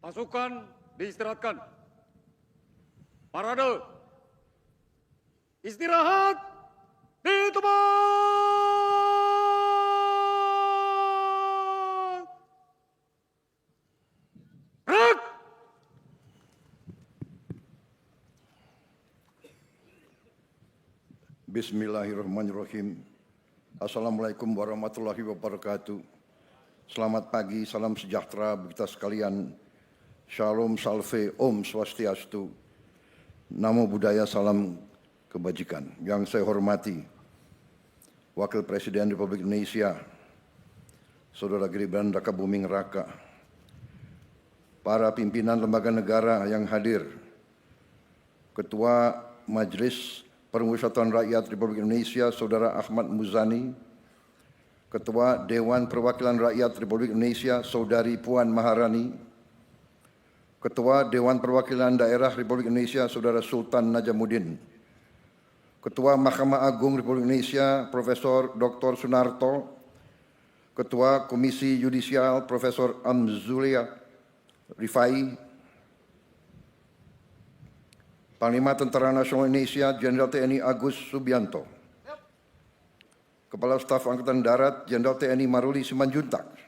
Pasukan diistirahatkan. Parade. Istirahat di tempat. Gerak. Bismillahirrahmanirrahim. Assalamualaikum warahmatullahi wabarakatuh. Selamat pagi, salam sejahtera bagi kita sekalian. Shalom, salve, Om Swastiastu. Namo Buddhaya, salam kebajikan. Yang saya hormati Wakil Presiden Republik Indonesia, Saudara Gibran Rakabuming Raka, para pimpinan lembaga negara yang hadir, Ketua Majelis Permusyawaratan Rakyat Republik Indonesia, Saudara Ahmad Muzani, Ketua Dewan Perwakilan Rakyat Republik Indonesia, Saudari Puan Maharani, Ketua Dewan Perwakilan Daerah Republik Indonesia, Saudara Sultan Najamuddin, Ketua Mahkamah Agung Republik Indonesia, Profesor Dr. Sunarto, Ketua Komisi Yudisial, Profesor Amzulia Rifai, Panglima Tentara Nasional Indonesia, Jenderal TNI Agus Subianto, Kepala Staf Angkatan Darat, Jenderal TNI Maruli Simanjuntak,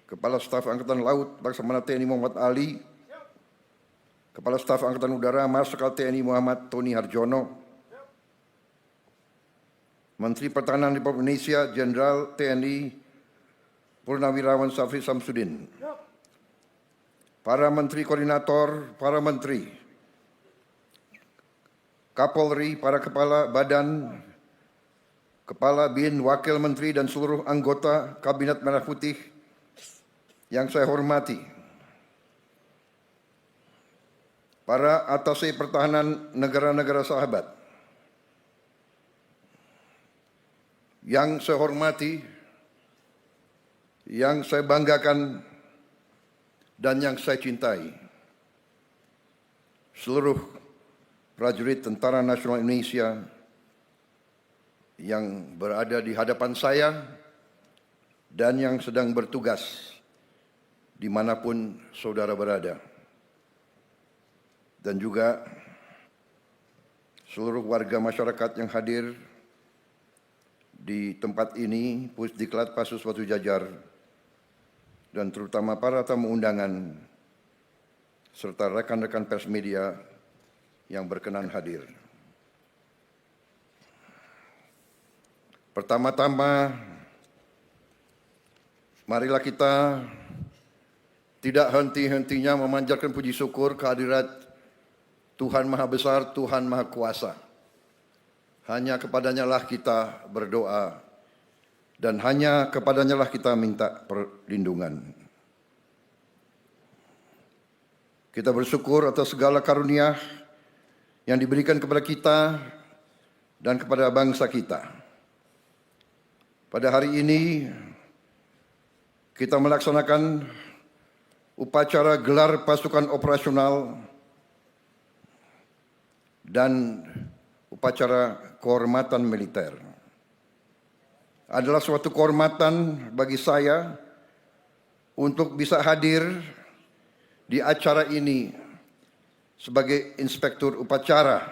Kepala Staf Angkatan Laut Laksamana TNI Muhammad Ali, Kepala Staf Angkatan Udara Marsikal TNI Muhammad Tony Harjono, Menteri Pertahanan Republik Indonesia Jenderal TNI Purnawirawan Safri Samsudin, para Menteri Koordinator, para Menteri, Kapolri, para Kepala Badan, Kepala BIN, Wakil Menteri dan seluruh anggota Kabinet Merah Putih yang saya hormati, para atase pertahanan negara-negara sahabat, yang saya hormati, yang saya banggakan, dan yang saya cintai, seluruh prajurit Tentara Nasional Indonesia yang berada di hadapan saya dan yang sedang bertugas dimanapun saudara berada, dan juga seluruh warga masyarakat yang hadir di tempat ini, Pusdiklat Pasus Watu Jajar, dan terutama para tamu undangan, serta rekan-rekan pers media yang berkenan hadir. Pertama-tama, marilah kita tidak henti-hentinya memanjatkan puji syukur kehadirat Tuhan Maha Besar, Tuhan Maha Kuasa. Hanya kepadanya lah kita berdoa, dan hanya kepadanya lah kita minta perlindungan. Kita bersyukur atas segala karunia yang diberikan kepada kita dan kepada bangsa kita. Pada hari ini kita melaksanakan upacara gelar pasukan operasional dan upacara kehormatan militer. Adalah suatu kehormatan bagi saya untuk bisa hadir di acara ini sebagai inspektur upacara.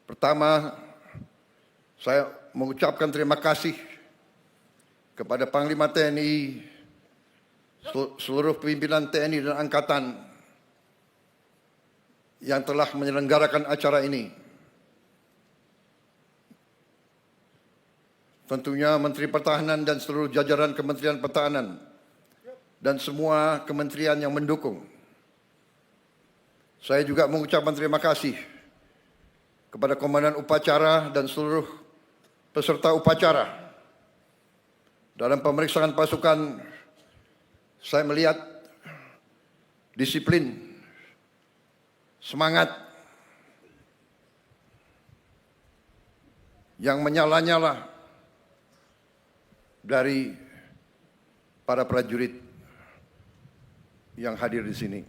Pertama, saya mengucapkan terima kasih kepada Panglima TNI, seluruh pimpinan TNI dan Angkatan yang telah menyelenggarakan acara ini. Tentunya Menteri Pertahanan dan seluruh jajaran Kementerian Pertahanan dan semua kementerian yang mendukung. Saya juga mengucapkan terima kasih kepada Komandan Upacara dan seluruh peserta upacara. Dalam pemeriksaan pasukan, saya melihat disiplin, semangat yang menyala-nyala dari para prajurit yang hadir di sini.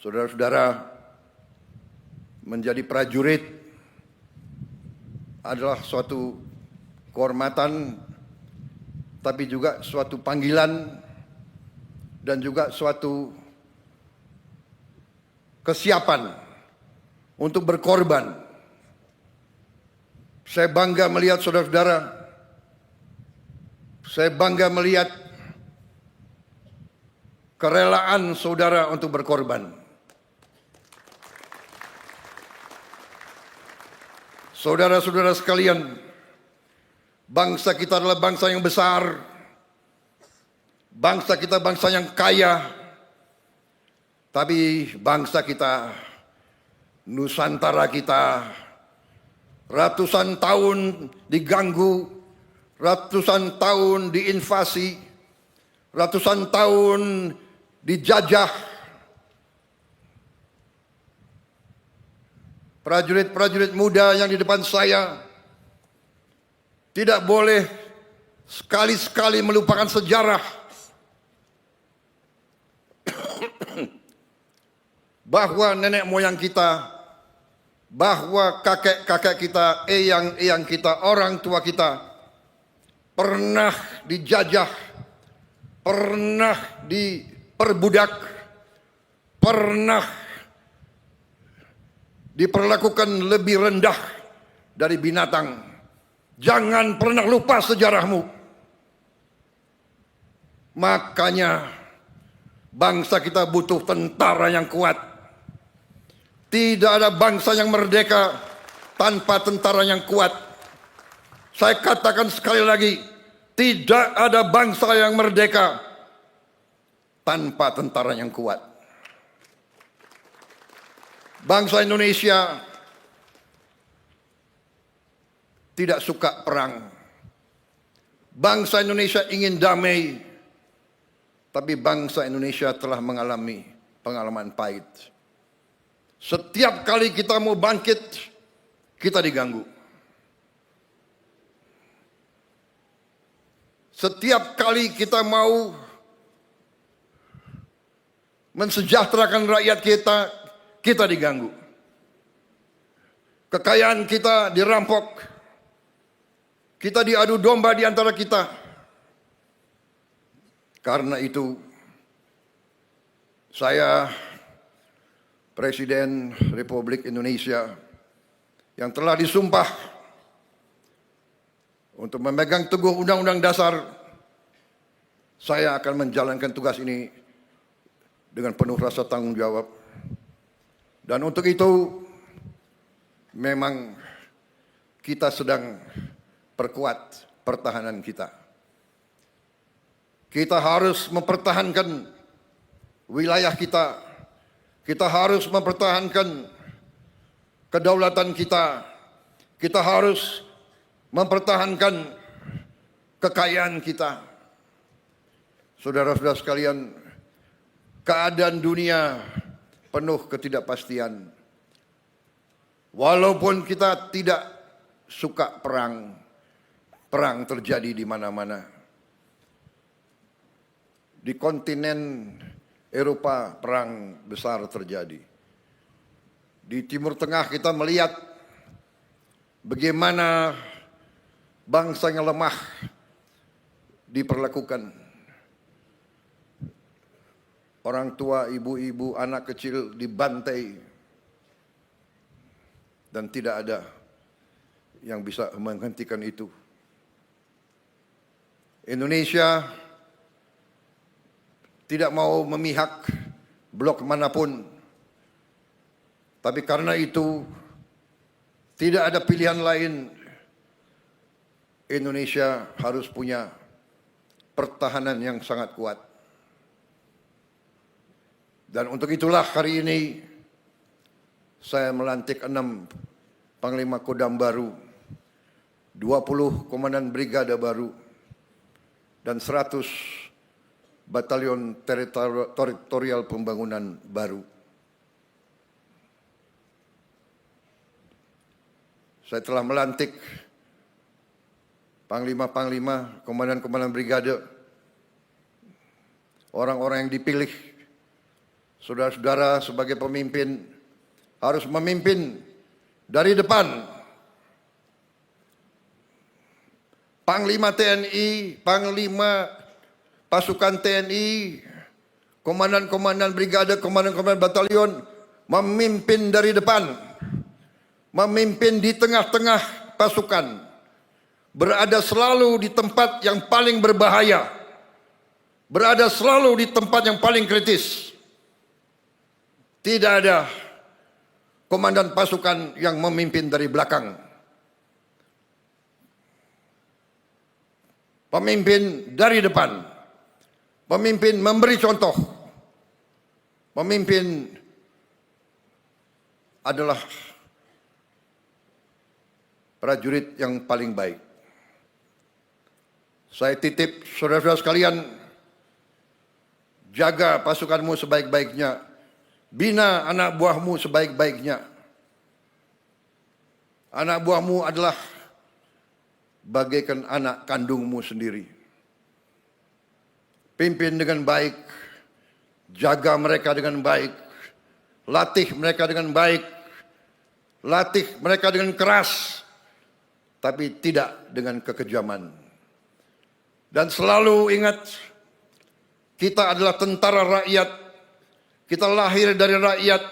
Saudara-saudara, menjadi prajurit adalah suatu kehormatan, tapi juga suatu panggilan dan juga suatu kesiapan untuk berkorban. Saya bangga melihat saudara-saudara, saya bangga melihat kerelaan saudara untuk berkorban. Saudara-saudara sekalian, bangsa kita adalah bangsa yang besar, bangsa kita bangsa yang kaya, tapi bangsa kita, Nusantara kita, ratusan tahun diganggu, ratusan tahun diinvasi, ratusan tahun dijajah. Prajurit-prajurit muda yang di depan saya tidak boleh sekali-sekali melupakan sejarah bahwa nenek moyang kita, bahwa kakek-kakek kita, eyang-eyang kita, orang tua kita pernah dijajah, pernah diperbudak, pernah diperlakukan lebih rendah dari binatang. Jangan pernah lupa sejarahmu. Makanya bangsa kita butuh tentara yang kuat. Tidak ada bangsa yang merdeka tanpa tentara yang kuat. Saya katakan sekali lagi, tidak ada bangsa yang merdeka tanpa tentara yang kuat. Bangsa Indonesia tidak suka perang. Bangsa Indonesia ingin damai, tapi bangsa Indonesia telah mengalami pengalaman pahit. Setiap kali kita mau bangkit, kita diganggu. Setiap kali kita mau mensejahterakan rakyat kita, kita diganggu. Kekayaan kita dirampok. Kita diadu domba di antara kita. Karena itu, saya, Presiden Republik Indonesia, yang telah disumpah untuk memegang teguh Undang-Undang Dasar, saya akan menjalankan tugas ini dengan penuh rasa tanggung jawab. Dan untuk itu, memang kita sedang perkuat pertahanan kita. Kita harus mempertahankan wilayah kita. Kita harus mempertahankan kedaulatan kita. Kita harus mempertahankan kekayaan kita. Saudara-saudara sekalian, keadaan dunia penuh ketidakpastian. Walaupun kita tidak suka perang, perang terjadi di mana-mana. Di kontinen Eropa perang besar terjadi. Di Timur Tengah kita melihat bagaimana bangsa yang lemah diperlakukan. Orang tua, ibu-ibu, anak kecil dibantai. Dan tidak ada yang bisa menghentikan itu. Indonesia tidak mau memihak blok manapun. Tapi karena itu, tidak ada pilihan lain. Indonesia harus punya pertahanan yang sangat kuat. Dan untuk itulah hari ini saya melantik 6 Panglima Kodam baru, 20 Komandan Brigada baru, dan 100 Batalion Teritorial Pembangunan baru. Saya telah melantik Panglima-Panglima, Komandan-Komandan Brigade, orang-orang yang dipilih. Saudara-saudara sebagai pemimpin harus memimpin dari depan. Panglima TNI, Panglima Pasukan TNI, komandan-komandan brigade, komandan-komandan batalion memimpin dari depan, memimpin di tengah-tengah pasukan, berada selalu di tempat yang paling berbahaya, berada selalu di tempat yang paling kritis. Tidak ada komandan pasukan yang memimpin dari belakang. Pemimpin dari depan. Pemimpin memberi contoh. Pemimpin adalah prajurit yang paling baik. Saya titip saudara-saudara sekalian, jaga pasukanmu sebaik-baiknya, bina anak buahmu sebaik-baiknya. Anak buahmu adalah bagaikan anak kandungmu sendiri. Pimpin dengan baik, jaga mereka dengan baik, latih mereka dengan baik, latih mereka dengan keras, tapi tidak dengan kekejaman. Dan selalu ingat, kita adalah tentara rakyat, kita lahir dari rakyat,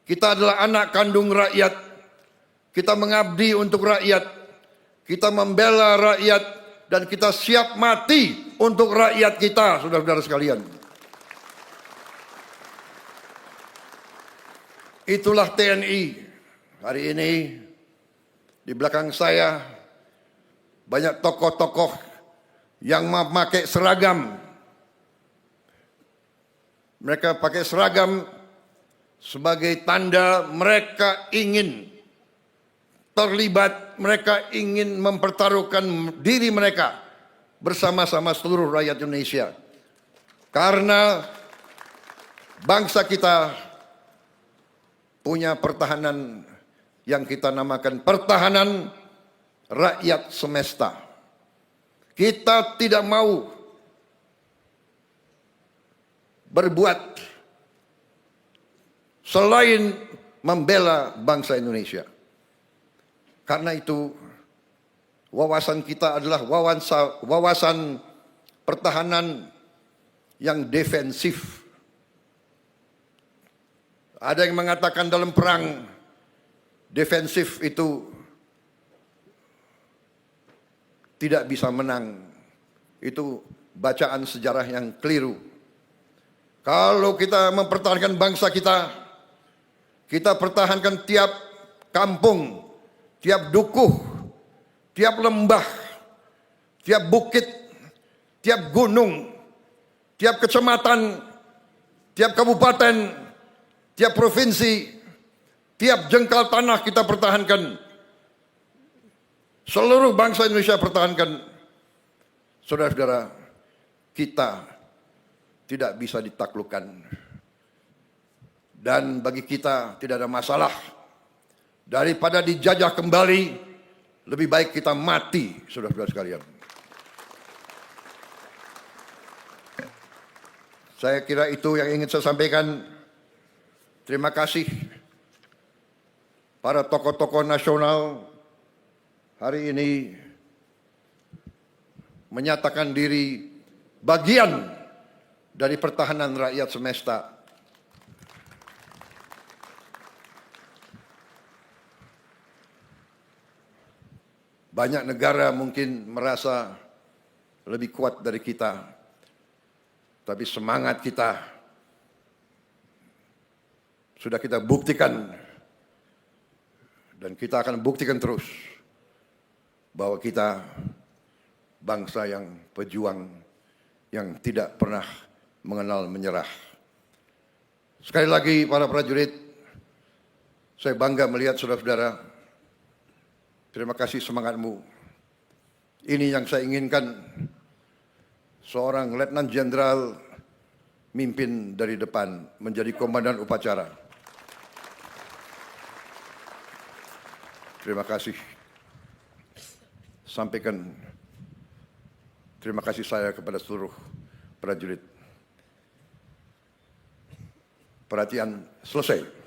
kita adalah anak kandung rakyat, kita mengabdi untuk rakyat, kita membela rakyat, dan kita siap mati untuk rakyat kita, saudara-saudara sekalian. Itulah TNI. Hari ini di belakang saya banyak tokoh-tokoh yang memakai seragam. Mereka pakai seragam sebagai tanda mereka ingin terlibat, mereka ingin mempertaruhkan diri mereka bersama-sama seluruh rakyat Indonesia. Karena bangsa kita punya pertahanan yang kita namakan pertahanan rakyat semesta. Kita tidak mau berbuat selain membela bangsa Indonesia. Karena itu wawasan kita adalah wawasan pertahanan yang defensif. Ada yang mengatakan dalam perang defensif itu tidak bisa menang. Itu bacaan sejarah yang keliru. Kalau kita mempertahankan bangsa kita, kita pertahankan tiap kampung, tiap dukuh, tiap lembah, tiap bukit, tiap gunung, tiap kecamatan, tiap kabupaten, tiap provinsi, tiap jengkal tanah kita pertahankan. Seluruh bangsa Indonesia pertahankan. Saudara-saudara, kita tidak bisa ditaklukkan. Dan bagi kita tidak ada masalah. Daripada dijajah kembali, lebih baik kita mati, saudara-saudara sekalian. Saya kira itu yang ingin saya sampaikan. Terima kasih para tokoh-tokoh nasional hari ini menyatakan diri bagian dari pertahanan rakyat semesta. Banyak negara mungkin merasa lebih kuat dari kita, tapi semangat kita sudah kita buktikan, dan kita akan buktikan terus bahwa kita bangsa yang pejuang, yang tidak pernah mengenal menyerah. Sekali lagi para prajurit, saya bangga melihat saudara-saudara. Terima kasih semangatmu. Ini yang saya inginkan, seorang Letnan Jenderal mimpin dari depan, menjadi komandan upacara. Terima kasih. Sampaikan terima kasih saya kepada seluruh prajurit. Perhatian selesai.